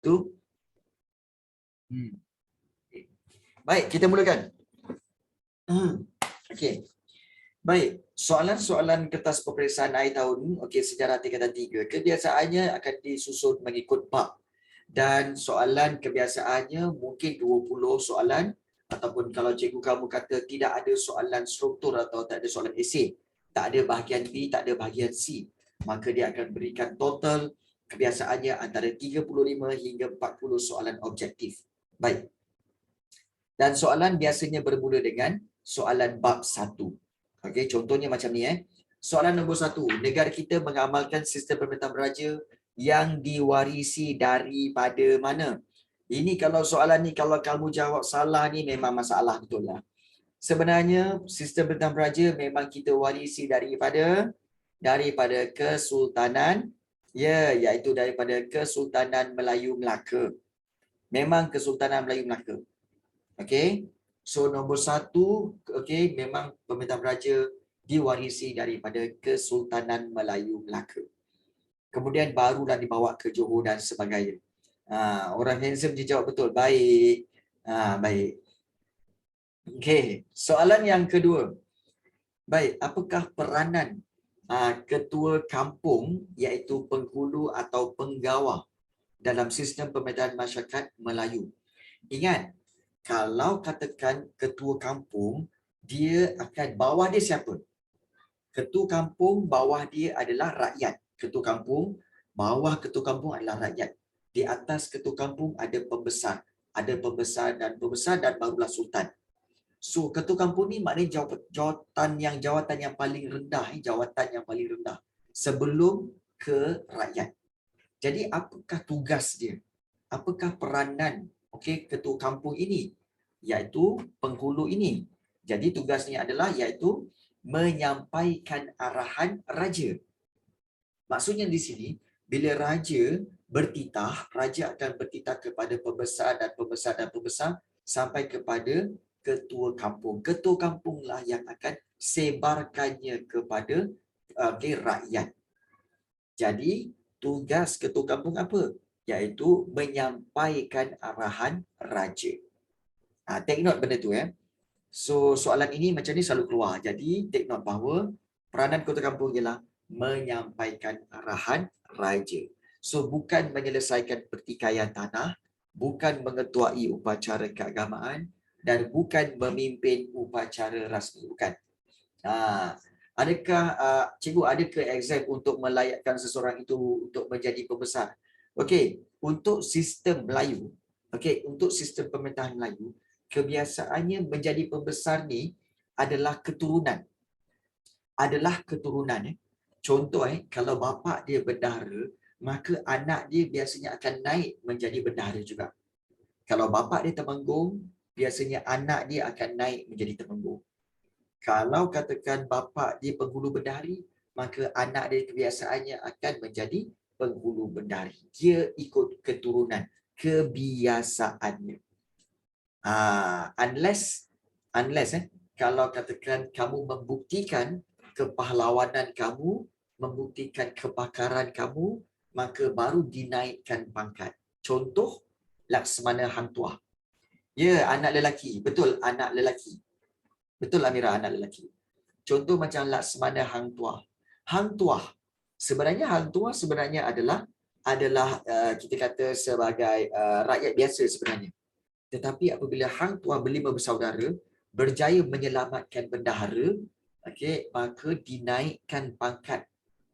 tu. Baik, kita mulakan. Okey. Baik, soalan-soalan kertas peperiksaan akhir tahun, sejarah tingkatan 3, kebiasaannya akan disusun mengikut bab. Dan soalan kebiasaannya mungkin 20 soalan, ataupun kalau cikgu kamu kata tidak ada soalan struktur atau tak ada soalan esei, tak ada bahagian B, tak ada bahagian C, maka dia akan berikan total kebiasaannya antara 35 hingga 40 soalan objektif. Baik. Dan soalan biasanya bermula dengan soalan bab 1. Okey, contohnya macam ni Soalan nombor 1, negara kita mengamalkan sistem pemerintahan beraja yang diwarisi daripada mana? Ini kalau soalan ni kalau kamu jawab salah ni memang masalah betul lah. Sebenarnya sistem pemerintahan beraja memang kita warisi daripada Kesultanan, iaitu daripada Kesultanan Melayu Melaka. Memang Kesultanan Melayu Melaka. Okey. So nombor 1, memang pemerintahan beraja diwarisi daripada Kesultanan Melayu Melaka. Kemudian barulah dibawa ke Johor dan sebagainya. Orang handsome dia jawab betul. Baik. Baik. Okey, soalan yang kedua. Baik, apakah peranan ketua kampung iaitu penghulu atau penggawah dalam sistem pemerintahan masyarakat Melayu? Ingat, kalau katakan ketua kampung, dia akan bawah dia siapa? Ketua kampung bawah dia adalah rakyat. Ketua kampung, bawah ketua kampung adalah rakyat. Di atas ketua kampung ada pembesar. Ada pembesar dan barulah sultan. So ketua kampung ni maknanya jawatan yang paling rendah, sebelum ke rakyat. Jadi apakah tugas dia? Apakah peranan ketua kampung ini? Iaitu penghulu ini. Jadi tugasnya adalah iaitu menyampaikan arahan raja. Maksudnya di sini, bila raja bertitah, raja akan bertitah kepada pembesar sampai kepada ketua kampung. Ketua kampunglah yang akan sebarkannya kepada rakyat. Jadi, tugas ketua kampung apa? Iaitu menyampaikan arahan raja. Take note benda tu So, soalan ini macam ni selalu keluar. Jadi, take note bahawa peranan ketua kampung ialah menyampaikan arahan raja. So, bukan menyelesaikan pertikaian tanah, bukan mengetuai upacara keagamaan, dan bukan memimpin upacara rasmi. Bukan. Adakah, cikgu, adakah exam untuk melayakkan seseorang itu untuk menjadi pembesar? Okey, untuk sistem Melayu, untuk sistem pemerintahan Melayu, kebiasaannya menjadi pembesar ni adalah keturunan. Contoh kalau bapa dia bendahara, maka anak dia biasanya akan naik menjadi bendahara juga. Kalau bapa dia temenggung, biasanya anak dia akan naik menjadi temenggung. Kalau katakan bapa dia penghulu bendahari, maka anak dia kebiasaannya akan menjadi penghulu bendahari. Dia ikut keturunan, kebiasaannya. Unless kalau katakan kamu membuktikan kepahlawanan kamu, membuktikan kebakaran kamu, maka baru dinaikkan pangkat. Contoh, Laksmana Hang Tuah. Ya, anak lelaki. Betul, anak lelaki. Betul, Amira, anak lelaki. Contoh macam Laksmana Hang Tuah. Hang Tuah sebenarnya adalah kita kata sebagai rakyat biasa sebenarnya. Tetapi apabila Hang Tuah berlima bersaudara berjaya menyelamatkan bendahara, maka dinaikkan pangkat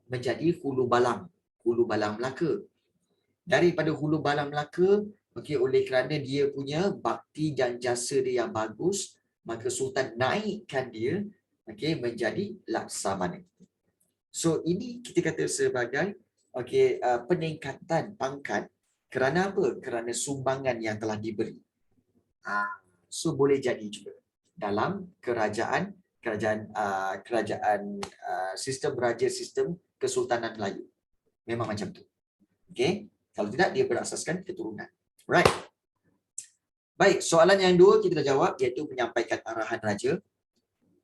menjadi Hulu Balang Melaka. Daripada Hulu Balang Melaka, oleh kerana dia punya bakti dan jasa dia yang bagus, maka Sultan naikkan dia menjadi Laksamana. So ini kita kata sebagai peningkatan pangkat kerana apa? Kerana sumbangan yang telah diberi. So boleh jadi juga dalam kerajaan sistem beraja, sistem Kesultanan Melayu. Memang macam tu. Kalau tidak dia berasaskan keturunan. Right. Baik, soalan yang 2 kita dah jawab iaitu menyampaikan arahan raja.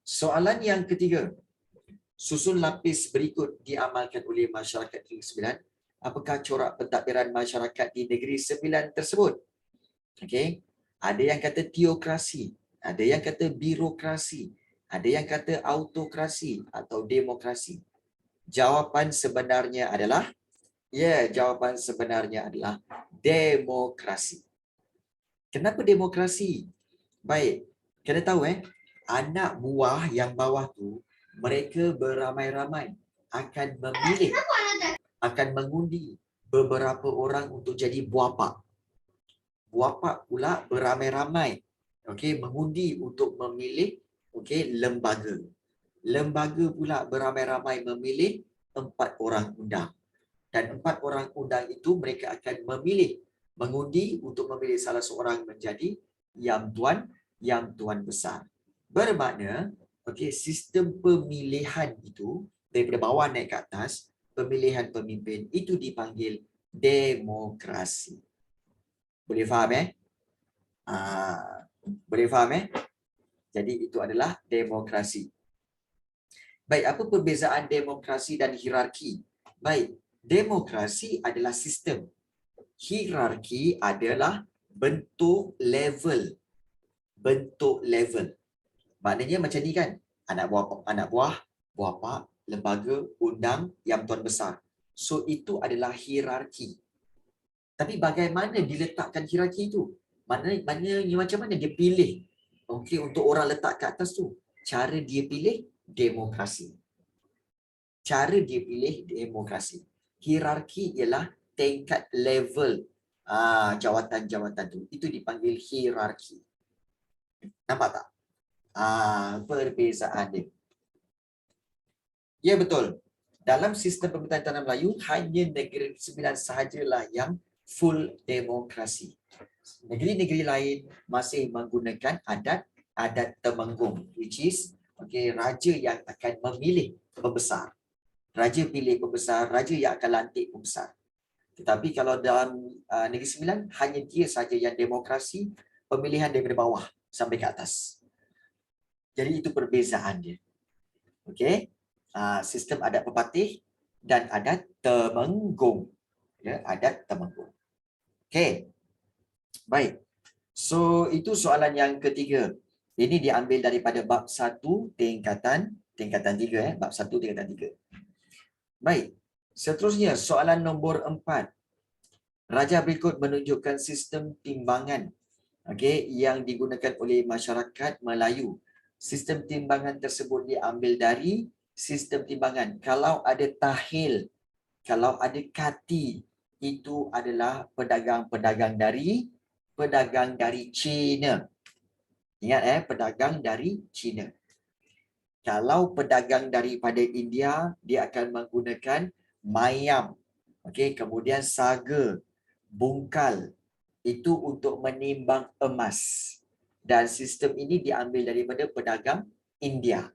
Soalan yang ketiga. Susun lapis berikut diamalkan oleh masyarakat Negeri Sembilan. Apakah corak pentadbiran masyarakat di negeri 9 tersebut? Okey. Ada yang kata teokrasi, ada yang kata birokrasi, ada yang kata autokrasi atau demokrasi. Jawapan sebenarnya adalah jawapan sebenarnya adalah demokrasi. Kenapa demokrasi? Baik, kena tahu anak buah yang bawah tu mereka beramai-ramai akan memilih, akan mengundi beberapa orang untuk jadi buapak. Buapak pula beramai-ramai mengundi untuk memilih lembaga. Lembaga pula beramai-ramai memilih 4 orang undang. Dan 4 orang undang itu mereka akan memilih, mengundi untuk memilih salah seorang menjadi yang tuan besar. Bermakna sistem pemilihan itu daripada bawah naik ke atas, pemilihan pemimpin itu dipanggil demokrasi. Boleh faham boleh faham Jadi itu adalah demokrasi. Baik, apa perbezaan demokrasi dan hierarki? Baik, demokrasi adalah sistem. Hierarki adalah bentuk level. Bentuk level. Maknanya macam ni kan, anak buah, buapak, lembaga, undang, yang tuan besar. So itu adalah hierarki. Tapi bagaimana diletakkan hierarki itu? Maknanya macam mana dia pilih untuk orang letak kat atas tu? Cara dia pilih demokrasi. Cara dia pilih demokrasi. Hierarki ialah tingkat level jawatan-jawatan tu. Itu dipanggil hierarki. Nampak tak? Perbezaan dia. Ya, betul. Dalam sistem pemerintahan tanah Melayu, hanya negeri 9 sahajalah yang full demokrasi. Negeri-negeri lain masih menggunakan adat Temenggung, which is raja yang akan memilih pembesar. Raja pilih pembesar, raja yang akan lantik pembesar. Tetapi kalau dalam Negeri Sembilan, hanya dia saja yang demokrasi, pemilihan daripada bawah sampai ke atas. Jadi itu perbezaan dia. Okey. Sistem adat pepatih dan adat Temenggung. Ya, adat Temenggung. Okey. Baik. So, itu soalan yang ketiga. Ini diambil daripada bab 1 tingkatan 3 bab 1 tingkatan 3. Baik. Seterusnya soalan nombor 4. Raja berikut menunjukkan sistem timbangan yang digunakan oleh masyarakat Melayu. Sistem timbangan tersebut diambil dari sistem timbangan. Kalau ada tahil, kalau ada kati, itu adalah pedagang dari China. Ingat pedagang dari China. Kalau pedagang daripada India, dia akan menggunakan mayam. Kemudian saga, bungkal. Itu untuk menimbang emas. Dan sistem ini diambil daripada pedagang India.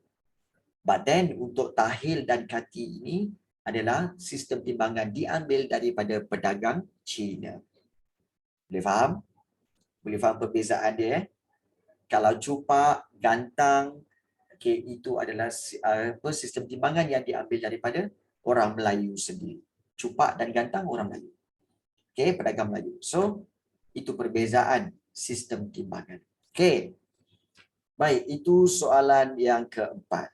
But then untuk tahil dan kati ini adalah sistem timbangan diambil daripada pedagang China. Boleh faham? Boleh faham perbezaan dia? Kalau cupak, gantang, itu adalah sistem timbangan yang diambil daripada orang Melayu sendiri. Cupak dan gantang orang Melayu. Pedagang Melayu. So, itu perbezaan sistem timbangan. Baik, itu soalan yang keempat.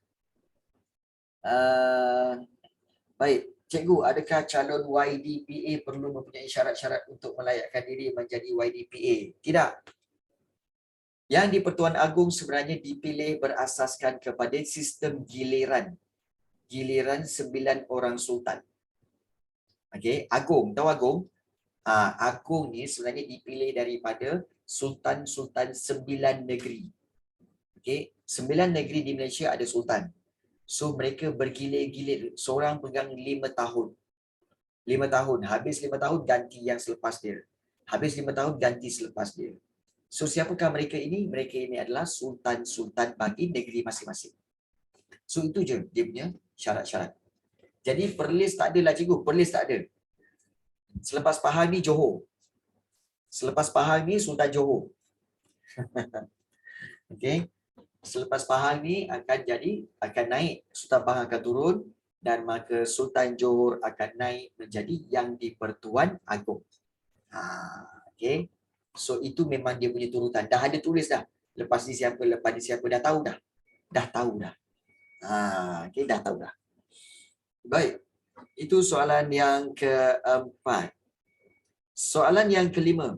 Baik, cikgu, adakah calon YDPA perlu mempunyai syarat-syarat untuk melayakkan diri menjadi YDPA? Tidak. Yang di Pertuan Agong sebenarnya dipilih berasaskan kepada sistem giliran. Giliran 9 orang sultan. Agong, tahu Agong? Agong ni sebenarnya dipilih daripada sultan-sultan 9 negeri. 9 negeri di Malaysia ada sultan. So mereka bergilir-gilir, seorang pegang 5 tahun. 5 tahun, habis 5 tahun ganti yang selepas dia. Habis 5 tahun ganti selepas dia. So siapakah mereka ini? Mereka ini adalah sultan-sultan bagi negeri masing-masing. So itu je dia punya syarat-syarat. Jadi Perlis tak ada lah cikgu, Perlis tak ada. Selepas Pahang ni Johor. Selepas Pahang ni Sultan Johor. Selepas Pahang ni akan naik, Sultan Pahang akan turun, dan maka Sultan Johor akan naik menjadi Yang di-Pertuan Agong. Okay. So itu memang dia punya turutan. Dah ada tulis dah. Lepas ni siapa, lepas ni siapa, dah tahu dah. Dah tahu dah. Okay, dah tahu dah. Baik. Itu soalan yang keempat. Soalan yang kelima.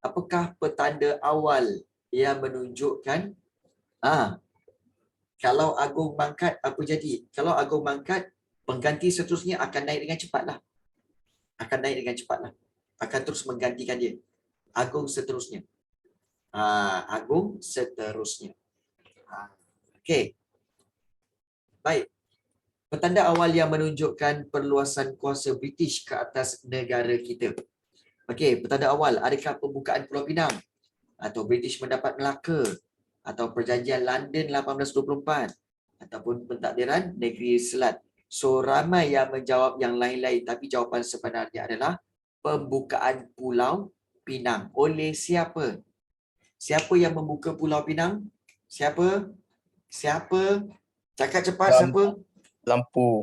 Apakah petanda awal yang menunjukkan kalau Agong mangkat apa jadi? Kalau Agong mangkat, pengganti seterusnya akan naik dengan cepatlah. Akan naik dengan cepatlah. Akan terus menggantikan dia. Agong seterusnya. Agong seterusnya. Okey. Baik. Petanda awal yang menunjukkan perluasan kuasa British ke atas negara kita. Okey, petanda awal, adakah pembukaan Pulau Pinang atau British mendapat Melaka atau perjanjian London 1824 ataupun pentadbiran Negeri Selat. So ramai yang menjawab yang lain-lain, tapi jawapan sebenarnya adalah pembukaan Pulau Pinang. Oleh siapa? Siapa yang membuka Pulau Pinang? Siapa? Siapa? Cakap cepat, siapa? Lampu.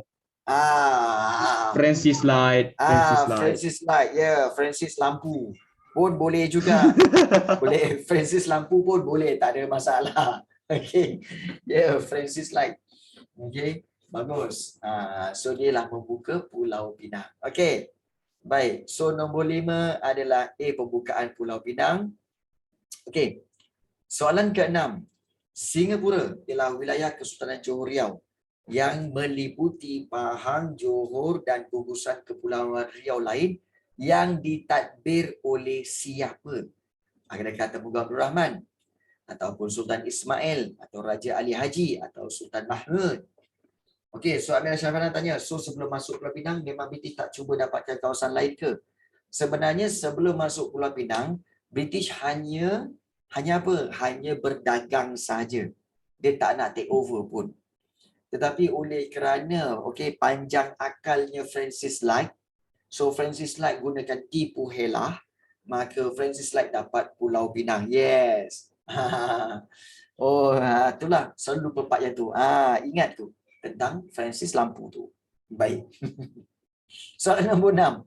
Francis Light. Francis Light. Francis Lampu pun boleh juga. Boleh, Francis Lampu pun boleh, tak ada masalah. Okey. Francis Light. Okey, bagus. So dia lah membuka Pulau Pinang. Okey. Baik. So nombor 5 adalah A, pembukaan Pulau Pinang. Okey. Soalan ke-6. Singapura ialah wilayah Kesultanan Johor Riau yang meliputi Pahang, Johor dan gugusan Kepulauan Riau lain yang ditadbir oleh siapa? Adakah Temugun Abdul Rahman ataupun Sultan Ismail atau Raja Ali Haji atau Sultan Mahmud? Okey, so Amir Syafana tanya, so sebelum masuk Pulau Pinang memang British tak cuba dapatkan kawasan lain ke? Sebenarnya sebelum masuk Pulau Pinang, British hanya apa? Hanya berdagang saja. Dia tak nak take over pun. Tetapi oleh kerana panjang akalnya Francis Light, so Francis Light gunakan tipu helah, maka Francis Light dapat Pulau Pinang. Yes. Itulah selalu lupa part yang tu. Ingat tu tentang Francis Lampu tu. Baik. Soalan nombor 6.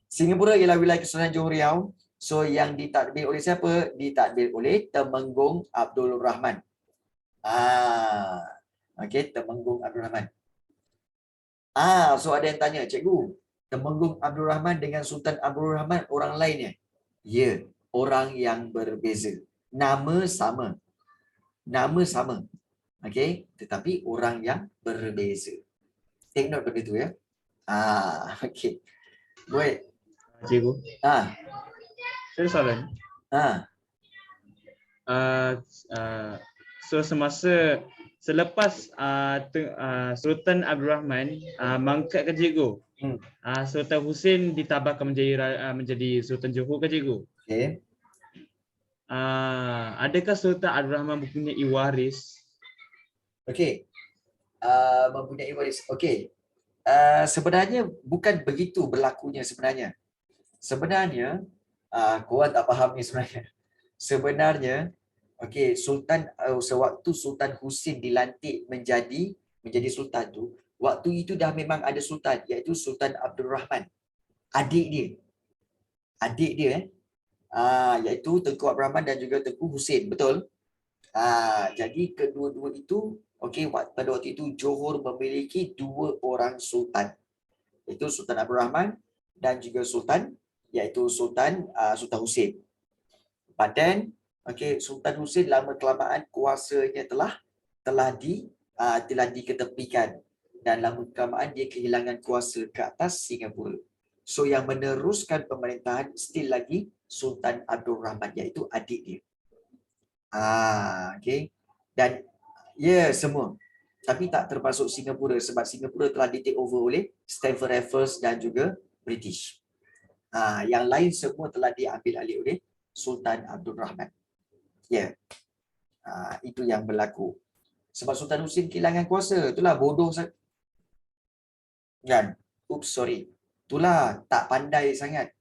Singapura ialah wilayah Kesultanan Johor Riau. So yang ditadbir oleh siapa? Ditadbir oleh Temenggung Abdul Rahman. Okey, Temenggung Abdul Rahman. So ada yang tanya, cikgu, Temenggung Abdul Rahman dengan Sultan Abdul Rahman orang lainnya? Ya, orang yang berbeza. Nama sama. Nama sama. Okey, tetapi orang yang berbeza. Take note benda tu ya. Okey. Baik. Cikgu. Saya soalan. So selepas Sultan Abdul Rahman mangkat ke cikgu, Sultan Hussein ditabahkan menjadi Sultan Johor ke cikgu? Okey. Adakah Sultan Abdul Rahman mempunyai waris? Okey. Mempunyai waris. Okey. Sebenarnya bukan begitu berlakunya sebenarnya. Sebenarnya korang tak faham ni sebenarnya. Sebenarnya Sultan sewaktu Sultan Husin dilantik menjadi sultan tu, waktu itu dah memang ada sultan, iaitu Sultan Abdul Rahman. Adik dia iaitu Tengku Abdul Rahman dan juga Tengku Husin, betul? Jadi kedua-dua itu pada waktu itu Johor memiliki 2 orang sultan, iaitu Sultan Abdul Rahman dan juga Sultan Sultan Husin. But then Sultan Husin lama kelamaan kuasanya telah diketepikan dan lama kelamaan dia kehilangan kuasa ke atas Singapura. So yang meneruskan pemerintahan still lagi Sultan Abdul Rahman, iaitu adik dia. Dan semua. Tapi tak termasuk Singapura sebab Singapura telah di take over oleh Stamford Raffles dan juga British. Yang lain semua telah diambil alih oleh Sultan Abdul Rahman. Itu yang berlaku. Sebab Sultan Husin kehilangan kuasa, itulah bodoh kan? Sorry. Itulah tak pandai sangat.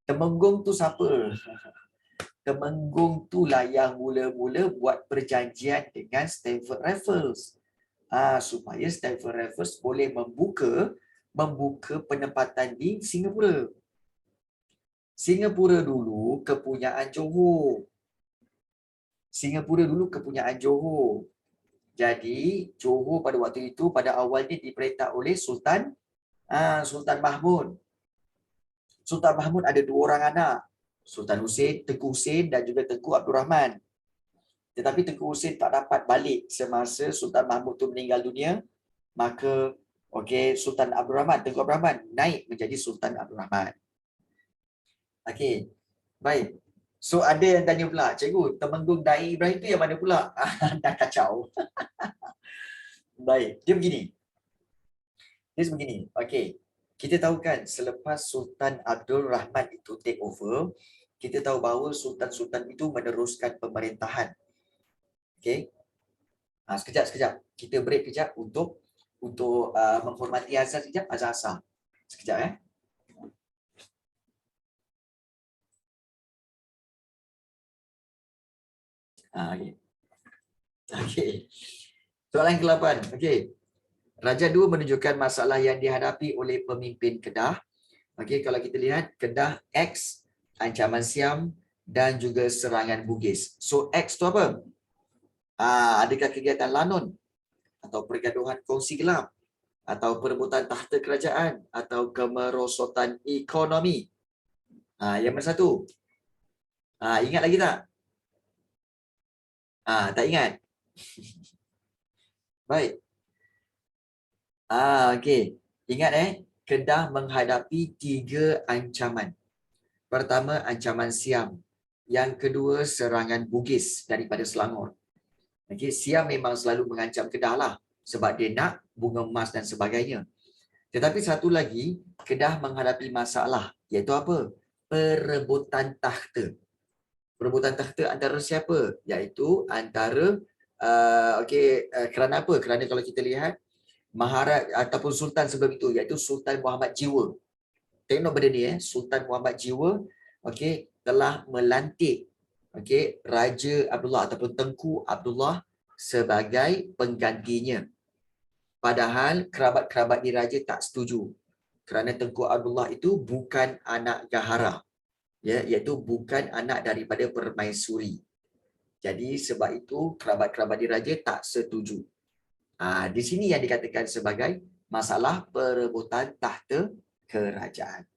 Temenggung tu siapa? Temenggung itulah yang mula-mula buat perjanjian dengan Stamford Raffles. supaya Stamford Raffles boleh membuka penempatan di Singapura. Singapura dulu kepunyaan Johor. Singapura dulu kepunyaan Johor. Jadi Johor pada waktu itu pada awalnya diperintah oleh Sultan Mahmud. Sultan Mahmud ada 2 orang anak. Sultan Hussein, Tengku Hussein dan juga Tengku Abdul Rahman. Tetapi Tengku Hussein tak dapat balik semasa Sultan Mahmud tu meninggal dunia. Maka Sultan Abdul Rahman, Tengku Abdul Rahman naik menjadi Sultan Abdul Rahman. Okey. Baik. So ada yang tanya pula, cikgu, Temenggung Dai Ibrahim tu yang mana pula? Dah kacau. Baik, dia begini. Okey. Kita tahu kan selepas Sultan Abdul Rahman itu take over, kita tahu bahawa sultan-sultan itu meneruskan pemerintahan. Okey. Sekejap. Kita break kejap untuk menghormati azan sekejap, azan asar. Sekejap Okey. Soalan ke-8. Okey. Raja 2 menunjukkan masalah yang dihadapi oleh pemimpin Kedah. Okey, kalau kita lihat Kedah X, ancaman Siam dan juga serangan Bugis. So X tu apa? Adakah kegiatan lanun atau pergaduhan kongsi gelap atau perebutan tahta kerajaan atau kemerosotan ekonomi? Yang mana satu? Ingat lagi tak? Tak ingat. Baik. Okey. Ingat Kedah menghadapi 3 ancaman. Pertama, ancaman Siam. Yang kedua, serangan Bugis daripada Selangor. Okey, Siam memang selalu mengancam Kedah lah sebab dia nak bunga emas dan sebagainya. Tetapi satu lagi, Kedah menghadapi masalah iaitu apa? Perebutan tahta. Perebutan tahta antara siapa? Iaitu antara kerana apa? Kerana kalau kita lihat Maharat ataupun Sultan sebelum itu iaitu Sultan Muhammad Jiwa. Tengok benda ni Sultan Muhammad Jiwa telah melantik Raja Abdullah ataupun Tengku Abdullah sebagai penggantinya. Padahal kerabat-kerabat diraja tak setuju. Kerana Tengku Abdullah itu bukan anak Gahara. Iaitu bukan anak daripada permaisuri. Jadi sebab itu kerabat-kerabat diraja tak setuju. Di sini yang dikatakan sebagai masalah perebutan tahta kerajaan.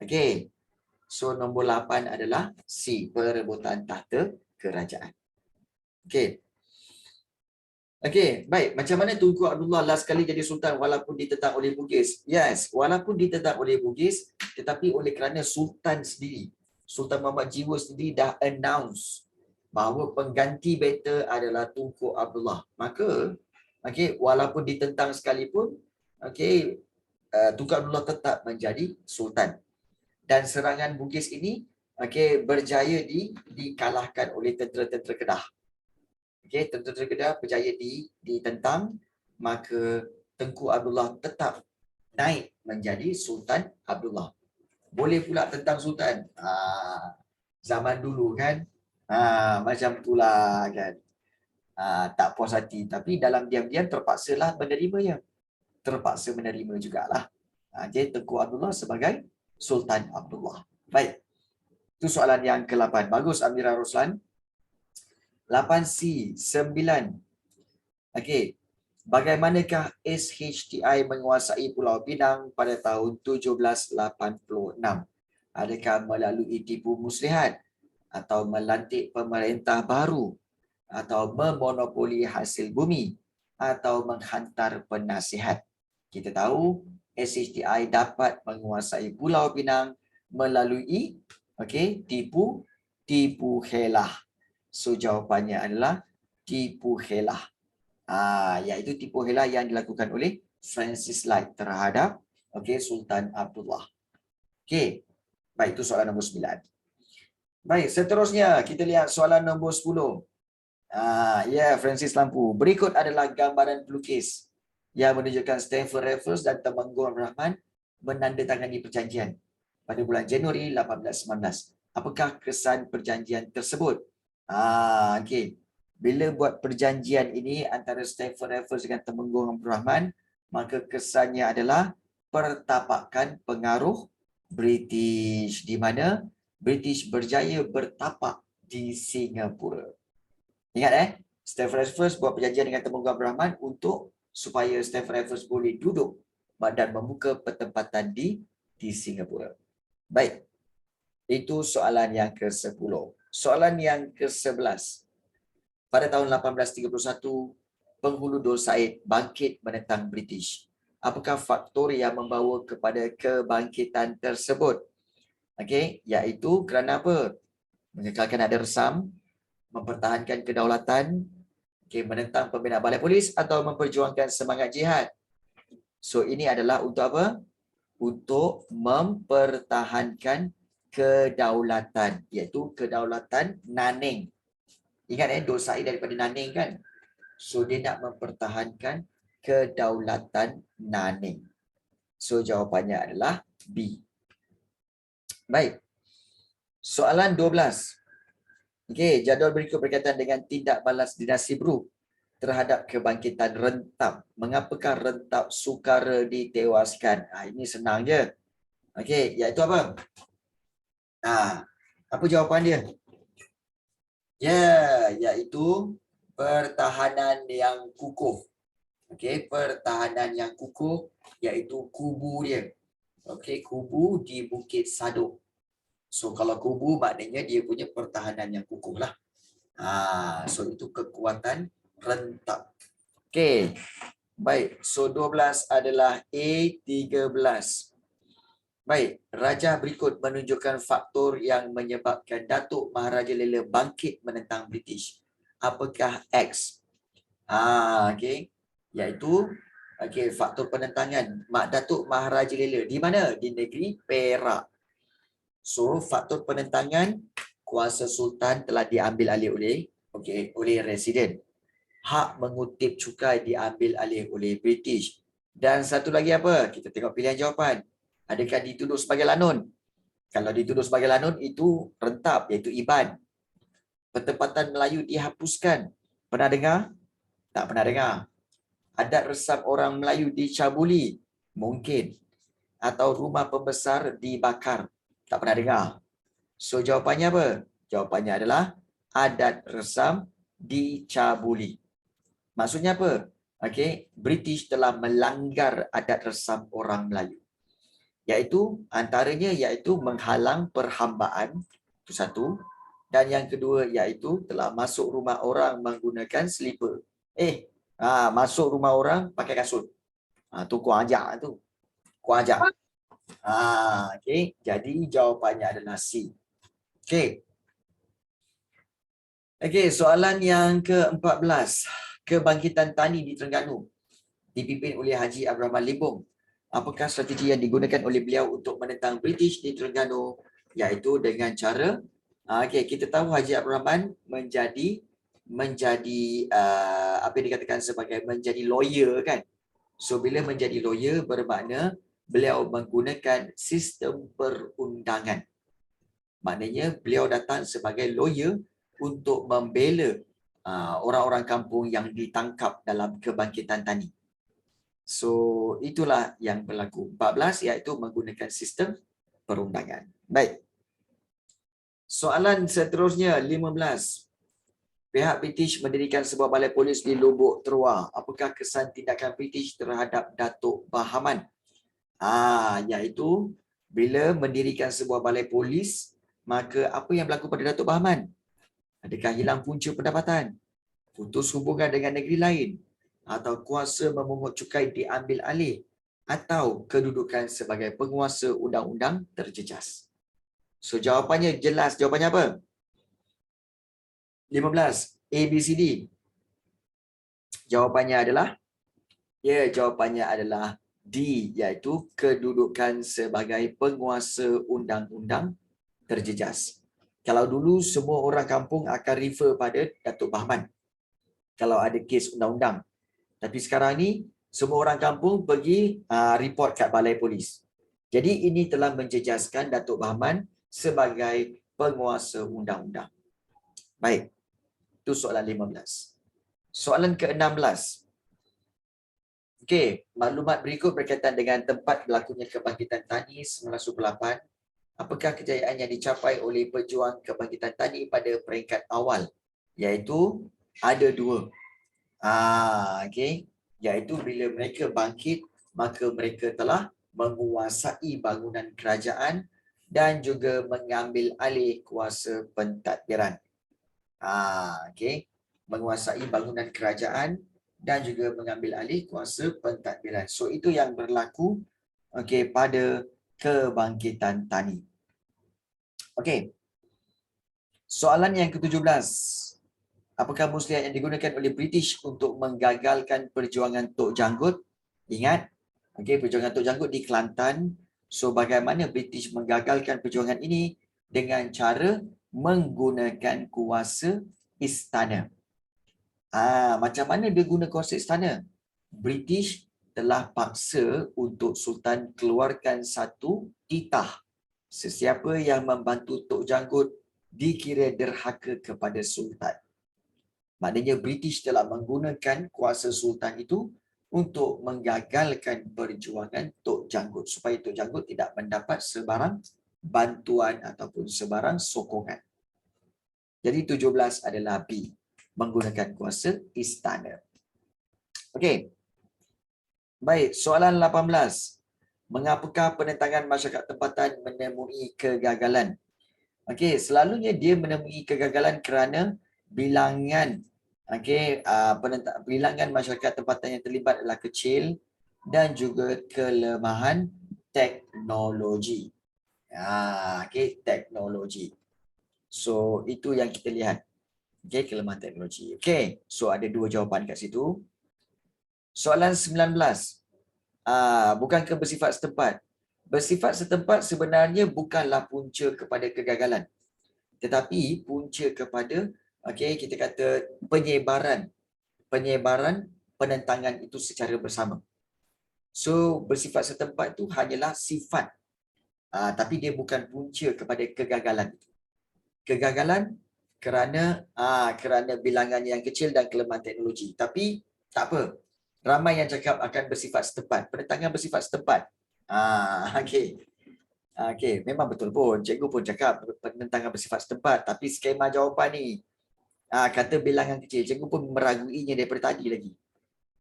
Okey. So nombor 8 adalah C, perebutan tahta kerajaan. Okey. Okey, baik. Macam mana Tunku Abdullah last kali jadi sultan walaupun ditentang oleh Bugis? Yes, walaupun ditentang oleh Bugis, tetapi oleh kerana sultan sendiri, Sultan Muhammad Jiwa sendiri dah announce bahawa pengganti better adalah Tunku Abdullah. Maka walaupun ditentang sekalipun, Tunku Abdullah tetap menjadi sultan. Dan serangan Bugis ini berjaya dikalahkan oleh tentera-tentera Kedah. Tentera Kedah berjaya ditentang, maka Tengku Abdullah tetap naik menjadi Sultan Abdullah. Boleh pula tentang sultan. Zaman dulu kan, macam itulah kan. Tak puas hati, tapi dalam diam-diam terpaksalah menerimanya. Terpaksa menerima jugalah. Tengku Abdullah sebagai Sultan Abdullah. Baik. Itu soalan yang ke-8. Bagus Amira Roslan. 8C, 9. Okey. Bagaimanakah SHTI menguasai Pulau Pinang pada tahun 1786? Adakah melalui tipu muslihat atau melantik pemerintah baru atau memonopoli hasil bumi atau menghantar penasihat? Kita tahu SHTI dapat menguasai Pulau Pinang melalui tipu helah. So jawapannya adalah tipu helah. Iaitu tipu helah yang dilakukan oleh Francis Light terhadap Sultan Abdullah. Okey. Baik, itu soalan nombor 9. Baik, seterusnya kita lihat soalan nombor 10. Francis Lampu. Berikut adalah gambaran pelukis yang menunjukkan Stamford Raffles dan Temenggung Abdul Rahman menandatangani perjanjian pada bulan Januari 1819. Apakah kesan perjanjian tersebut? Okey. Bila buat perjanjian ini antara Stafford Raffles dengan Temenggung Abdul Rahman, maka kesannya adalah pertapakan pengaruh British, di mana British berjaya bertapak di Singapura. Ingat Stafford Raffles buat perjanjian dengan Temenggung Abdul Rahman untuk supaya Stafford Raffles boleh duduk dan membuka pertempatan di Singapura. Baik. Itu soalan yang ke-10. Soalan yang ke-11. Pada tahun 1831, penghulu Dol Said bangkit menentang British. Apakah faktor yang membawa kepada kebangkitan tersebut? Okey, iaitu kerana apa? Mengekalkan ada resam, mempertahankan kedaulatan, menentang pembinaan balai polis atau memperjuangkan semangat jihad. So ini adalah untuk apa? Untuk mempertahankan kedaulatan, iaitu kedaulatan Nanning. Ingat Dol Said daripada Nanning kan? So dia nak mempertahankan kedaulatan Nanning. So jawapannya adalah B. Baik. Soalan 12. Okey, jadual berikut berkaitan dengan tindak balas dinasti Brooke terhadap kebangkitan Rentap. Mengapakah Rentap sukara ditewaskan? Ini senang je. Okey, iaitu apa? Apa jawapan dia? Iaitu pertahanan yang kukuh. Okey, pertahanan yang kukuh iaitu kubu dia. Okey, kubu di Bukit Saduk. So kalau kubu maknanya dia punya pertahanan yang kukuh lah. So itu kekuatan Rentap. Okey. Baik, so 12 adalah A13. Baik, rajah berikut menunjukkan faktor yang menyebabkan Datuk Maharaja Lela bangkit menentang British. Apakah X? Okey. Iaitu faktor penentangan Mak Datuk Maharaja Lela di mana? Di negeri Perak. So faktor penentangan, kuasa sultan telah diambil alih oleh residen. Hak mengutip cukai diambil alih oleh British. Dan satu lagi apa? Kita tengok pilihan jawapan. Adakah dituduh sebagai lanun? Kalau dituduh sebagai lanun itu Rentap, iaitu Iban. Pertempatan Melayu dihapuskan. Pernah dengar? Tak pernah dengar. Adat resam orang Melayu dicabuli? Mungkin. Atau rumah pembesar dibakar? Tak pernah dengar. So jawapannya apa? Jawapannya adalah adat resam dicabuli. Maksudnya apa? British telah melanggar adat resam orang Melayu. Antaranya menghalang perhambaan, itu satu. Dan yang kedua iaitu telah masuk rumah orang menggunakan slipper. Masuk rumah orang pakai kasut. Tu kurang ajar tu. Kurang ajar. Jadi jawapannya adalah C. Soalan yang ke-14. Kebangkitan Tani di Terengganu dipimpin oleh Haji Abdul Rahman Limbung. Apakah strategi yang digunakan oleh beliau untuk menentang British di Terengganu? Iaitu dengan cara, kita tahu Haji Abdul Rahman menjadi apa yang dikatakan sebagai menjadi lawyer kan. So bila menjadi lawyer bermakna beliau menggunakan sistem perundangan. Maknanya beliau datang sebagai lawyer untuk membela orang-orang kampung yang ditangkap dalam kebangkitan Tani. So itulah yang berlaku. 14 iaitu menggunakan sistem perundangan. Baik. Soalan seterusnya 15. Pihak British mendirikan sebuah balai polis di Lubuk Terua. Apakah kesan tindakan British terhadap Datuk Bahaman? Iaitu bila mendirikan sebuah balai polis, maka apa yang berlaku pada Datuk Bahaman? Adakah hilang punca pendapatan? Putus hubungan dengan negeri lain? Atau kuasa memungut cukai diambil alih? Atau kedudukan sebagai penguasa undang-undang terjejas? So jawapannya jelas. Jawapannya apa? 15. A, B, C, D. Jawapannya adalah D, iaitu kedudukan sebagai penguasa undang-undang terjejas. Kalau dulu semua orang kampung akan refer pada Datuk Bahman kalau ada kes undang-undang. Tapi sekarang ni semua orang kampung pergi report kat balai polis. Jadi ini telah menjejaskan Datuk Bahman sebagai penguasa undang-undang. Baik. Itu soalan 15. Soalan ke-16. Okey, maklumat berikut berkaitan dengan tempat berlakunya kebangkitan tani 1998. Apakah kejayaan yang dicapai oleh pejuang kebangkitan tani pada peringkat awal? Iaitu ada dua. Okey, iaitu bila mereka bangkit, maka mereka telah menguasai bangunan kerajaan dan juga mengambil alih kuasa pentadbiran. Okey, menguasai bangunan kerajaan dan juga mengambil alih kuasa pentadbiran. So itu yang berlaku okey pada kebangkitan tani. Okey. Soalan yang ke-17. Apakah muslihat yang digunakan oleh British untuk menggagalkan perjuangan Tok Janggut? Ingat, okey, perjuangan Tok Janggut di Kelantan. So bagaimana British menggagalkan perjuangan ini? Dengan cara menggunakan kuasa istana. Macam mana dia guna kuasa istana? British telah paksa untuk Sultan keluarkan satu titah. Sesiapa yang membantu Tok Janggut dikira derhaka kepada Sultan. Maknanya British telah menggunakan kuasa Sultan itu untuk menggagalkan perjuangan Tok Janggut supaya Tok Janggut tidak mendapat sebarang bantuan ataupun sebarang sokongan. Jadi 17 adalah B, menggunakan kuasa istana. Okey. Baik, soalan 18. Mengapakah penentangan masyarakat tempatan menemui kegagalan? Okey, selalunya dia menemui kegagalan kerana bilangan bilangan masyarakat tempatan yang terlibat adalah kecil dan juga kelemahan teknologi. Okey, teknologi. So itu yang kita lihat. Okey, kelemahan teknologi. Okey, so ada dua jawapan kat situ. Soalan 19. Bukankah bersifat setempat? Bersifat setempat sebenarnya bukanlah punca kepada kegagalan. Tetapi punca kepada kita kata penyebaran penentangan itu secara bersama. So bersifat setempat itu hanyalah sifat. Tapi dia bukan punca kepada kegagalan. Kegagalan kerana bilangan yang kecil dan kelemahan teknologi. Tapi tak apa. Ramai yang cakap akan bersifat setempat. Penentangan bersifat setempat. Okey, memang betul pun. Cikgu pun cakap penentangan bersifat setempat. Tapi skema jawapan ni, kata bilangan kecil. Cikgu pun meraguinya daripada tadi lagi.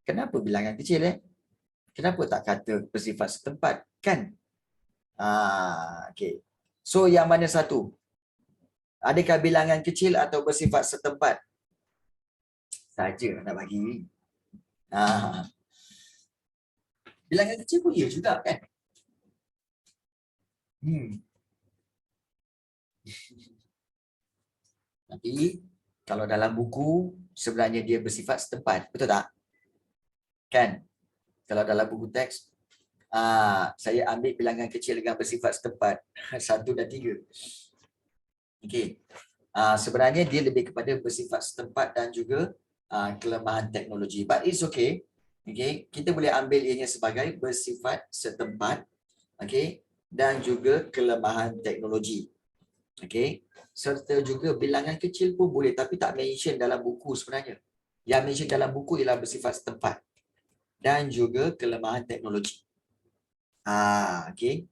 Kenapa bilangan kecil? Kenapa tak kata bersifat setempat? Kan? Okey. So, yang mana satu? Adakah bilangan kecil atau bersifat setempat? Saja nak bagi. Bilangan kecil pun ia juga kan? Tapi kalau dalam buku sebenarnya dia bersifat setempat, betul tak? Kan? Kalau dalam buku teks saya ambil bilangan kecil dengan bersifat setempat 1 dan 3. Okey. Sebenarnya dia lebih kepada bersifat setempat dan juga kelemahan teknologi. But it's okay. Okey, kita boleh ambil ianya sebagai bersifat setempat, okey, dan juga kelemahan teknologi. Okey. Serta juga bilangan kecil pun boleh tapi tak mention dalam buku sebenarnya. Yang mention dalam buku ialah bersifat setempat dan juga kelemahan teknologi. Okey.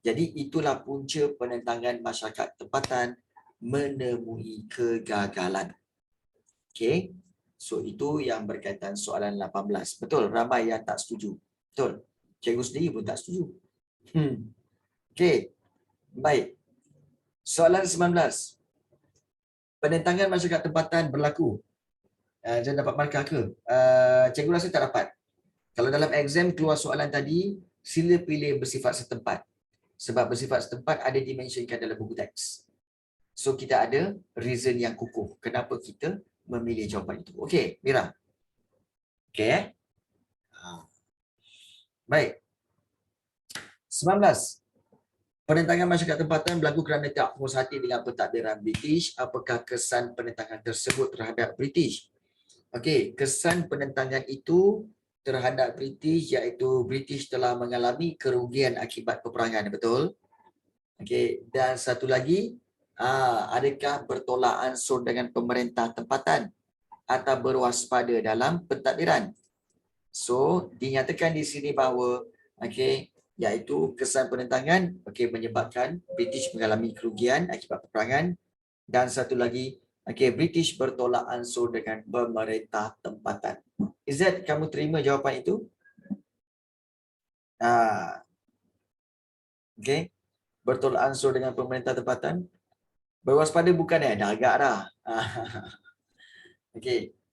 Jadi itulah punca penentangan masyarakat tempatan menemui kegagalan. Okey. So itu yang berkaitan soalan 18. Betul, ramai yang tak setuju. Betul. Cikgu sendiri pun tak setuju. Okey. Baik. Soalan 19. Penentangan masyarakat tempatan berlaku. Jangan dapat markah ke? Cikgu rasa tak dapat. Kalau dalam exam keluar soalan tadi, sila pilih bersifat setempat. Sebab bersifat setempat ada dimensionkan dalam buku teks. So kita ada reason yang kukuh. Kenapa kita memilih jawapan itu. Okey, Mira. Okey. Baik. 19. Penentangan masyarakat tempatan berlaku kerana tak puas hati dengan pentadbiran British. Apakah kesan penentangan tersebut terhadap British? Okey, kesan penentangan itu terhadap British iaitu British telah mengalami kerugian akibat peperangan, betul? Okey, dan satu lagi, Adakah bertolak ansur dengan pemerintah tempatan atau berwaspada dalam pentadbiran? So, dinyatakan di sini bahawa iaitu kesan perentangan menyebabkan British mengalami kerugian akibat peperangan, dan satu lagi British bertolak ansur dengan pemerintah tempatan. Izzat, kamu terima jawapan itu? Bertolak ansur dengan pemerintah tempatan. Berwaspada bukan dah agak dah.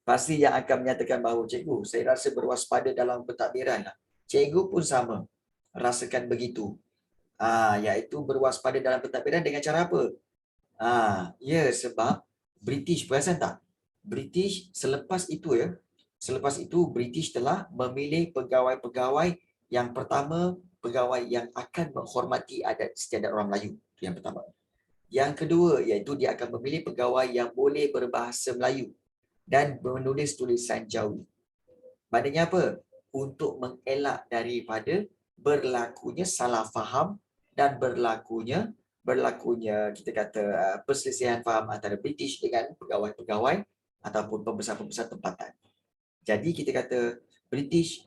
Pasti yang akan menyatakan bahawa cikgu, saya rasa berwaspada dalam pentadbiran lah. Cikgu pun sama rasakan begitu. Iaitu berwaspada dalam pentadbiran dengan cara apa? Sebab British, perasan tak? British selepas itu British telah memilih pegawai-pegawai yang pertama, pegawai yang akan menghormati adat istiadat orang Melayu. Itu yang pertama. Yang kedua, iaitu dia akan memilih pegawai yang boleh berbahasa Melayu dan menulis tulisan Jawi. Maknanya apa? Untuk mengelak daripada berlakunya salah faham dan berlakunya kita kata perselisihan faham antara British dengan pegawai-pegawai ataupun pembesar-pembesar tempatan. Jadi kita kata British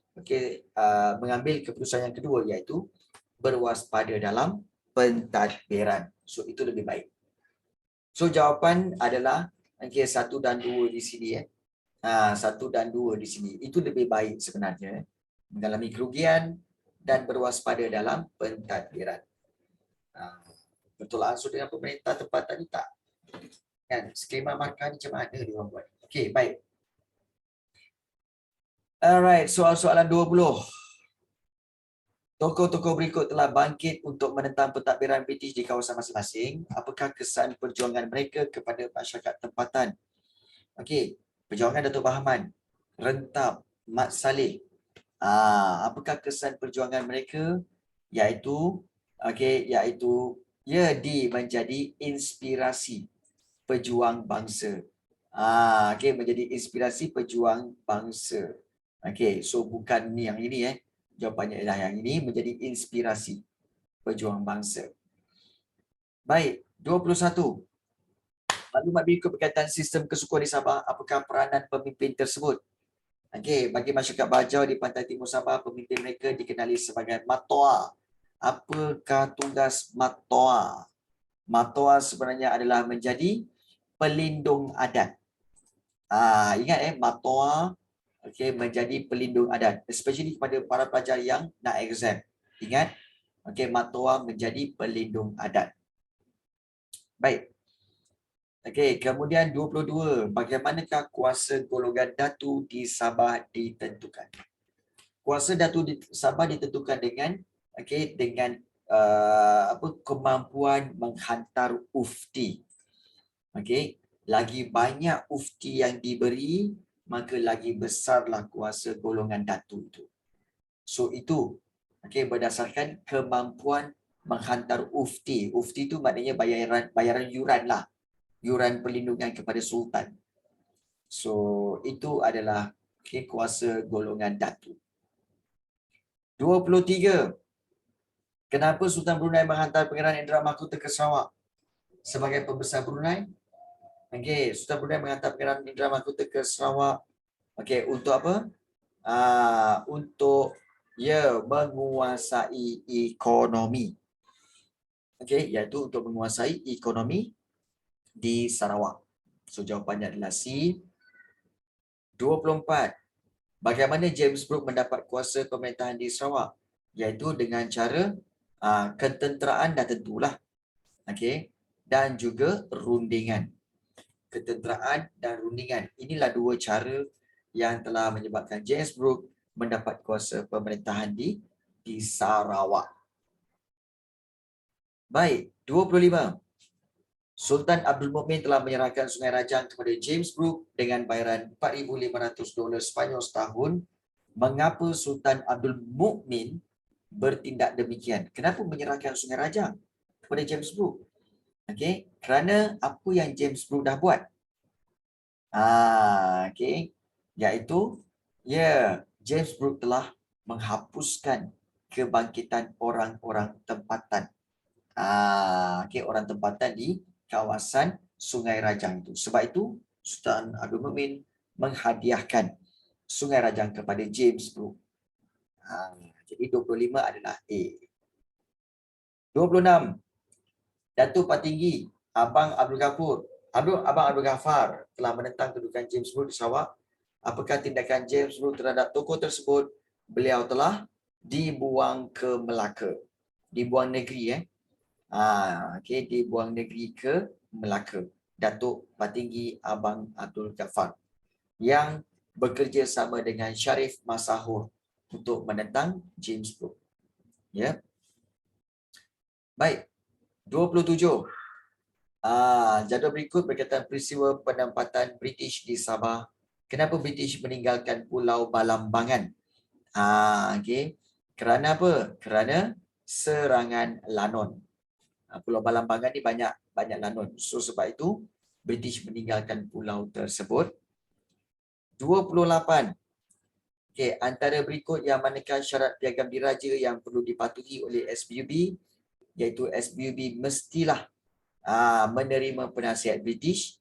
mengambil keputusan yang kedua, iaitu berwaspada dalam pentadbiran. So itu lebih baik. So jawapan adalah 1 dan 2 di sini. 1 dan 2 di sini. Itu lebih baik sebenarnya. Mengalami kerugian dan berwaspada dalam pentadbiran. Betul ansur dengan pemerintah tempatan ni tak? Kan? Skema markah ni macam mana dia orang buat? Okey, baik. Alright, soalan 20. Tokoh-tokoh berikut telah bangkit untuk menentang pentadbiran British di kawasan masing-masing. Apakah kesan perjuangan mereka kepada masyarakat tempatan? Okey, perjuangan Datuk Bahaman, Rentap, Mat Saleh. Apakah kesan perjuangan mereka? Iaitu menjadi inspirasi pejuang bangsa. Menjadi inspirasi pejuang bangsa. So bukan ni yang ini jawapannya adalah yang ini, menjadi inspirasi pejuang bangsa. Baik, 21. Maklumat berikut berkaitan sistem kesukuan di Sabah. Apakah peranan pemimpin tersebut? Bagi masyarakat Bajau di pantai timur Sabah, pemimpin mereka dikenali sebagai Matoa. Apakah tugas Matoa? Matoa sebenarnya adalah menjadi pelindung adat. Ingat Matoa menjadi pelindung adat, especially kepada para pelajar yang nak exam. Ingat, Matoa menjadi pelindung adat. Baik. Kemudian 22. Bagaimanakah kuasa golongan datu di Sabah ditentukan? Kuasa datu di Sabah ditentukan dengan kemampuan menghantar ufti. Lagi banyak ufti yang diberi, maka lagi besarlah kuasa golongan datu itu. So itu berdasarkan kemampuan menghantar ufti. Ufti itu maknanya bayaran yuran lah. Yuran perlindungan kepada sultan. So itu adalah kuasa golongan datu. 23. Kenapa Sultan Brunei menghantar Pangeran Indra Mahkota ke Sarawak sebagai pembesar Brunei? Sultan Brunei menghantar Pangeran Indra Mahkota ke Sarawak untuk apa? Untuk menguasai ekonomi. Iaitu untuk menguasai ekonomi di Sarawak. So jawapannya adalah C. 24. Bagaimana James Brooke mendapat kuasa pemerintahan di Sarawak? Iaitu dengan cara ketenteraan dah tentulah. Dan juga rundingan. Ketenteraan dan rundingan. Inilah dua cara yang telah menyebabkan James Brooke mendapat kuasa pemerintahan di Sarawak. Baik, 25. Sultan Abdul Mukmin telah menyerahkan Sungai Rajang kepada James Brooke dengan bayaran $4,500 Sepanyol setahun. Mengapa Sultan Abdul Mukmin bertindak demikian? Kenapa menyerahkan Sungai Rajang kepada James Brooke? Kerana apa yang James Brooke dah buat? Iaitu James Brooke telah menghapuskan kebangkitan orang-orang tempatan. Orang tempatan di kawasan Sungai Rajang itu. Sebab itu Sultan Abdul Mukmin menghadiahkan Sungai Rajang kepada James Brooke. Jadi 25 adalah A. 26. Datuk Patinggi Abang Abdul Ghaffar telah menentang kedudukan James Brooke di Sarawak. Apakah tindakan James Brooke terhadap tokoh tersebut? Beliau telah dibuang ke Melaka. Dibuang negeri dibuang negeri ke Melaka. Datuk Patinggi Abang Abdul Ghaffar yang bekerja sama dengan Sharif Masahur untuk menentang James Brooke. Ya. Baik. 27. Jadual berikut berkaitan peristiwa penempatan British di Sabah. Kenapa British meninggalkan Pulau Balambangan? Kerana apa? Kerana serangan Lanon. Pulau Balambangan ni banyak Lanon. So sebab itu British meninggalkan pulau tersebut. 28. Antara berikut yang manakah syarat piagam diraja yang perlu dipatuhi oleh SBUB, iaitu SBUB mestilah menerima penasihat British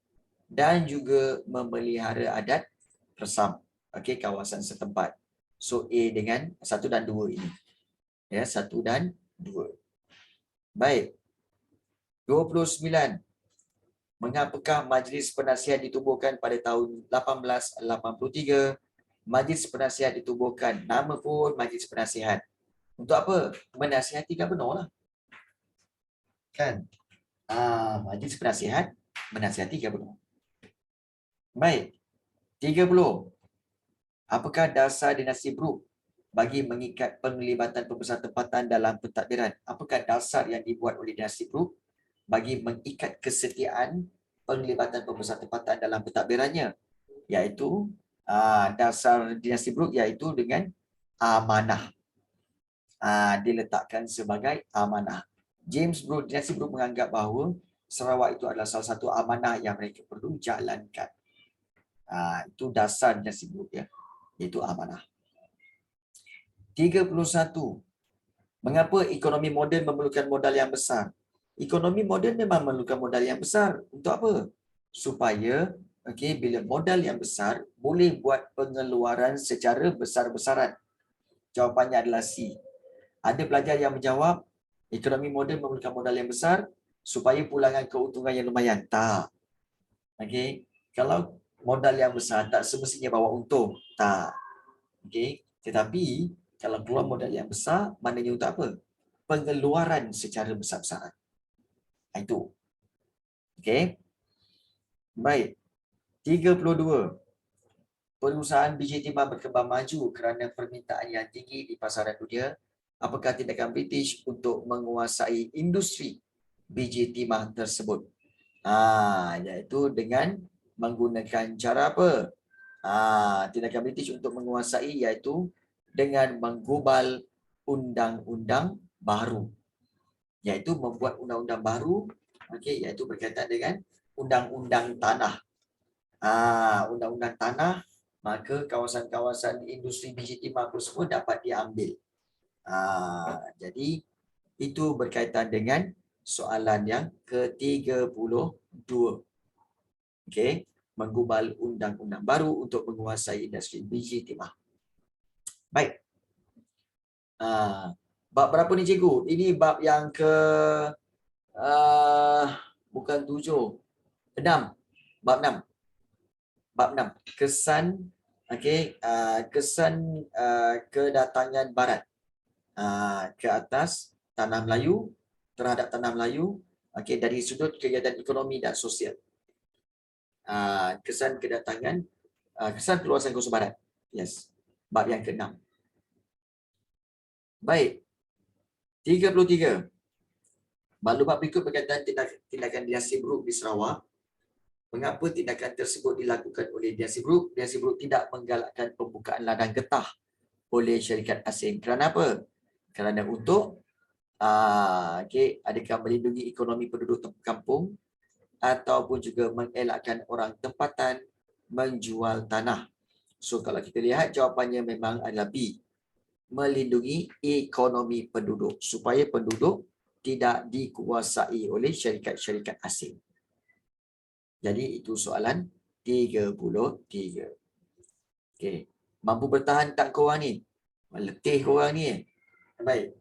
dan juga memelihara adat Resam kawasan setempat. So A dengan 1 dan 2 ini. Ya, 1 dan 2. Baik. 29. Mengapakah Majlis Penasihat ditubuhkan pada tahun 1883? Majlis Penasihat ditubuhkan, nama pun Majlis Penasihat. Untuk apa? Menasihati Gubernur lah. Kan? Majlis Penasihat menasihati Gubernur. Baik. 30. Apakah dasar dinasti Brooke bagi mengikat penglibatan pembesar tempatan dalam pentadbiran? Apakah dasar yang dibuat oleh dinasti Brooke bagi mengikat kesetiaan penglibatan pembesar tempatan dalam pentadbirannya? Iaitu dasar dinasti Brooke iaitu dengan amanah. Diletakkan sebagai amanah. James Brooke, dinasti Brooke menganggap bahawa Sarawak itu adalah salah satu amanah yang mereka perlu jalankan. Itu dasar dinasti Brooke, ya, iaitu amanah. 31. Mengapa ekonomi moden memerlukan modal yang besar? Ekonomi moden memang memerlukan modal yang besar. Untuk apa? Supaya bila modal yang besar, boleh buat pengeluaran secara besar-besaran. Jawapannya adalah C. Ada pelajar yang menjawab, ekonomi moden memerlukan modal yang besar supaya pulangan keuntungan yang lumayan. Tak. Kalau modal yang besar, tak semestinya bawa untung. Tak. Tetapi, kalau keluar modal yang besar, maknanya untuk apa? Pengeluaran secara besar-besaran. Itu. Baik. 32. Perusahaan biji timah berkembang maju kerana permintaan yang tinggi di pasaran dunia. Apakah tindakan British untuk menguasai industri biji timah tersebut? Iaitu dengan menggunakan cara apa? Tindakan British untuk menguasai iaitu dengan menggubal undang-undang baru. Iaitu membuat undang-undang baru, iaitu berkaitan dengan undang-undang tanah. Undang-undang tanah, maka kawasan-kawasan industri biji timah semua dapat diambil. Jadi itu berkaitan dengan soalan yang ke-32. Menggubal undang-undang baru untuk menguasai industri biji timah. Baik. Bab berapa ni cikgu? Ini bab yang ke bukan 7, 6. Bab 6. Bab 6. Kesan kesan kedatangan barat ke atas tanah Melayu, terhadap tanah Melayu, dari sudut kegiatan ekonomi dan sosial. Kesan kedatangan, kesan keluasan Kos Barat. Yes. Bab yang ke-6. Baik. 33. Maklumat berikut berkaitan tindakan dinasti Brooke di Sarawak. Mengapa tindakan tersebut dilakukan oleh dinasti Brooke? Dinasti Brooke tidak menggalakkan pembukaan ladang getah oleh syarikat asing. Kerana apa? Kerana untuk adakah melindungi ekonomi penduduk kampung ataupun juga mengelakkan orang tempatan menjual tanah. So kalau kita lihat jawapannya memang adalah B. Melindungi ekonomi penduduk supaya penduduk tidak dikuasai oleh syarikat-syarikat asing. Jadi itu soalan 33. Okey. Mampu bertahan tak korang ni? Letih korang ni. Baik.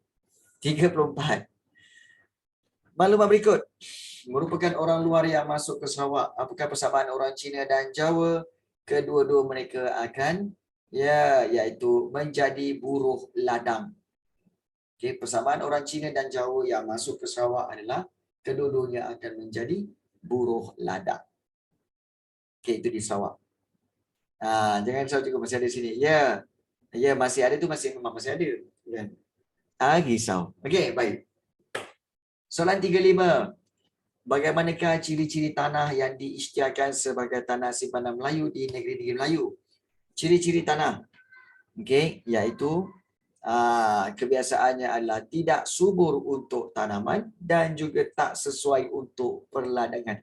34. Maklumat berikut merupakan orang luar yang masuk ke Sarawak. Apakah persamaan orang Cina dan Jawa? Kedua-dua mereka akan iaitu menjadi buruh ladang. Okey, persamaan orang Cina dan Jawa yang masuk ke Sarawak adalah kedua-duanya akan menjadi buruh ladang. Okey, itu di Sarawak. Jangan risau juga masih ada sini. Ya, masih ada tu memang masih ada. Kan? Risau. Okey, baik. Soalan 35. Bagaimanakah ciri-ciri tanah yang diisytiharkan sebagai tanah simpanan Melayu di negeri-negeri Melayu? Ciri-ciri tanah, okey, iaitu kebiasaannya adalah tidak subur untuk tanaman dan juga tak sesuai untuk perladangan.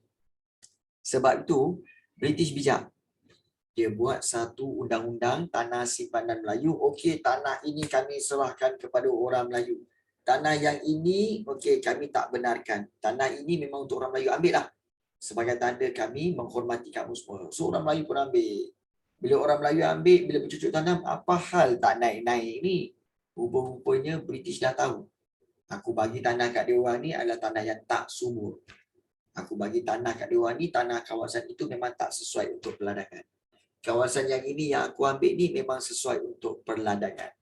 Sebab itu, British bijak. Dia buat satu undang-undang tanah simpanan Melayu. Okey, tanah ini kami serahkan kepada orang Melayu. Tanah yang ini, okey, kami tak benarkan. Tanah ini memang untuk orang Melayu, ambil lah. Sebagai tanda kami menghormati kamu semua. So, orang Melayu pun ambil. Bila orang Melayu ambil, bila bercucuk tanam, apa hal tak naik-naik ni? Rupa-rupanya British dah tahu. Aku bagi tanah kat dia orang ni adalah tanah yang tak subur. Aku bagi tanah kat dia orang ni, tanah kawasan itu memang tak sesuai untuk perladangan. Kawasan yang ini yang aku ambil ni memang sesuai untuk perladangan.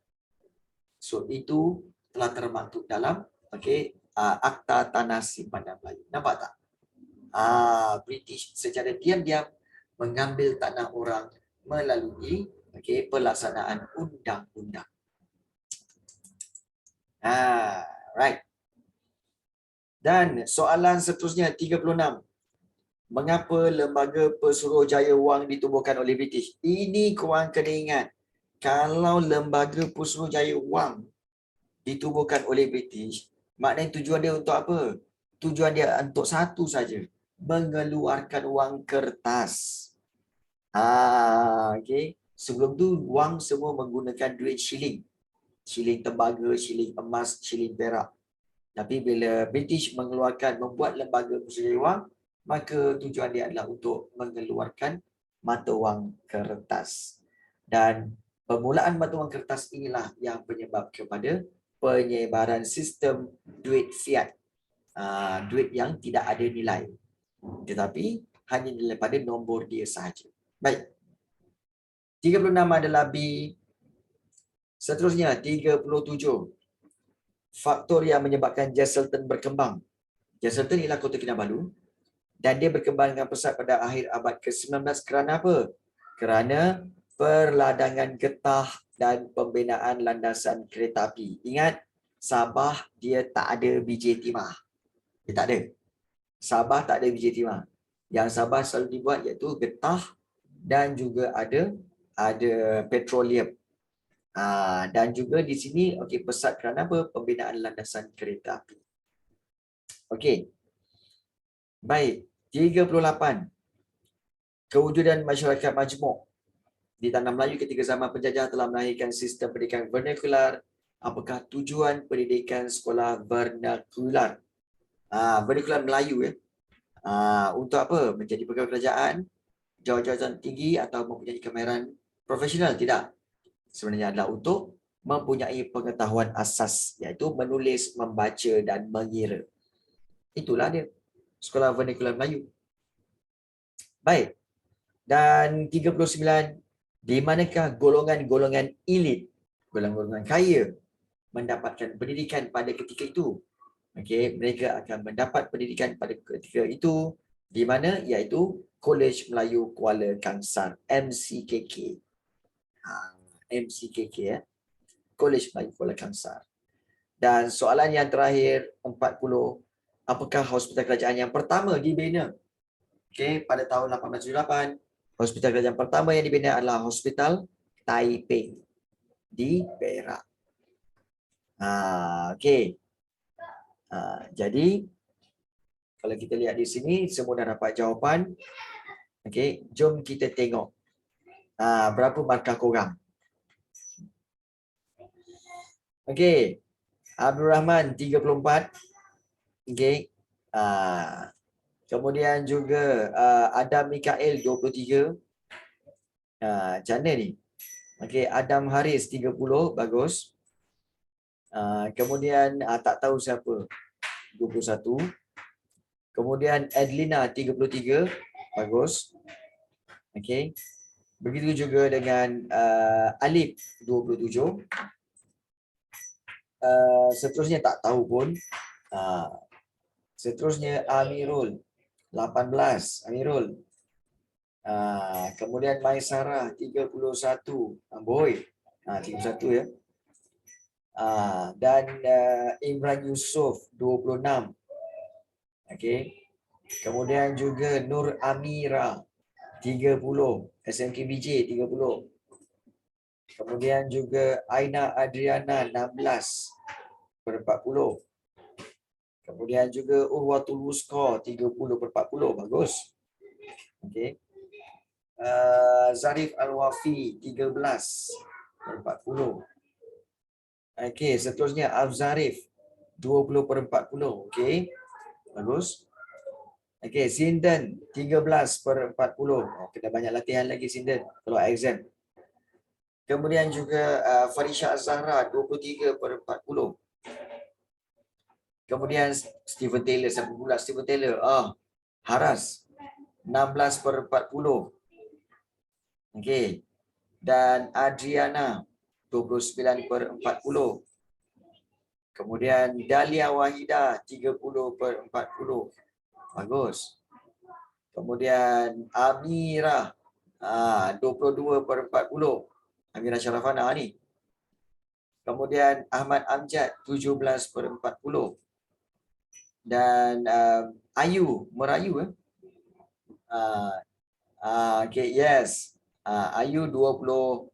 So, itu telah termaktub dalam Akta Tanah Simpanan Melayu. Nampak tak? British secara diam-diam mengambil tanah orang melalui pelaksanaan undang-undang. Right. Dan soalan seterusnya 36. Mengapa Lembaga Pesuruhjaya Wang ditubuhkan oleh British? Ini korang kena ingat. Kalau Lembaga Pesuruhjaya Wang ditubuhkan oleh British, maknanya tujuan dia untuk apa? Tujuan dia untuk satu saja, mengeluarkan wang kertas. Okay. Sebelum tu wang semua menggunakan duit shilling. Shilling tembaga, shilling emas, shilling perak. Tapi bila British membuat Lembaga Pesuruhjaya Wang, maka tujuan dia adalah untuk mengeluarkan mata wang kertas. Dan permulaan mata wang kertas inilah yang penyebab kepada penyebaran sistem duit fiat. Duit yang tidak ada nilai. Tetapi hanya nilai pada nombor dia sahaja. Baik. 36 adalah B. Seterusnya 37. Faktor yang menyebabkan Jesselton berkembang. Jesselton ialah Kota Kinabalu dan dia berkembang dengan pesat pada akhir abad ke-19 kerana apa? Kerana perladangan getah dan pembinaan landasan kereta api. Ingat, Sabah dia tak ada BJ Timah. Dia tak ada. Sabah tak ada BJ Timah. Yang Sabah selalu dibuat iaitu getah dan juga ada petroleum. Dan juga di sini pesat kerana apa? Pembinaan landasan kereta api. Okey. Baik, 38. Kewujudan masyarakat majmuk di tanah Melayu ketika zaman penjajah telah melahirkan sistem pendidikan vernakular. Apakah tujuan pendidikan sekolah vernakular? Vernakular Melayu ya. Untuk apa? Menjadi pegawai kerajaan, jawatan tinggi atau mempunyai kemahiran profesional? Tidak. Sebenarnya adalah untuk mempunyai pengetahuan asas, iaitu menulis, membaca dan mengira. Itulah dia. Sekolah vernakular Melayu. Baik. Dan 39, di manakah golongan-golongan elit, golongan-golongan kaya mendapatkan pendidikan pada ketika itu? Okey, mereka akan mendapat pendidikan pada ketika itu di mana? Iaitu Kolej Melayu Kuala Kangsar, MCKK. MCKK ya. Kolej Melayu Kuala Kangsar. Dan soalan yang terakhir 40, apakah hospital kerajaan yang pertama dibina? Okey, pada tahun 1878, hospital kerajaan pertama yang dibina adalah Hospital Taiping di Perak. Okey. Jadi kalau kita lihat di sini semua dah dapat jawapan. Okey, jom kita tengok berapa markah korang. Okey. Abdul Rahman 34. Okey. Kemudian juga Adam Mikael 23. Macam mana ni? Okey, Adam Haris 30, bagus. Kemudian tak tahu siapa, 21. Kemudian Edlina 33, bagus. Okey. Begitu juga dengan Alif 27. Seterusnya tak tahu pun. Seterusnya Amirul 18, Amirul. Kemudian Maisarah 31, Boy. 31 ya. Dan Imran Yusof 26. Okey. Kemudian juga Nur Amira 30, SMKBJ 30. Kemudian juga Aina Adriana 16 per 40. Kemudian juga Urwatul Wuska 30 per 40, bagus. Okey. Zarif Al-Wafi 13 per 40. Okey, seterusnya Al-Zarif 20 per 40. Okey, bagus. Okey, Sindan 13 per 40. Kena banyak latihan lagi Sindan kalau exam. Kemudian juga Farisha Az-Zahra 23 per 40. Kemudian Stephen Taylor, siapa pula Stephen Taylor? Haras 16 per 40. Okey. Dan Adriana 29 per 40. Kemudian Dahlia Wahida 30 per 40. Bagus. Kemudian Amirah 22 per 40. Amirah Syarafana ni. Kemudian Ahmad Amjad 17 per 40. Dan Ayu Merayu okay, yes. Ayu 27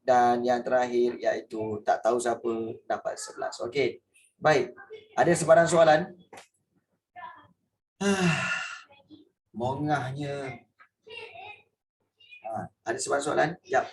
dan yang terakhir iaitu tak tahu siapa dapat 11. Okey. Baik. Ada sebarang soalan? Mongahnya. Ada sebarang soalan? Jap.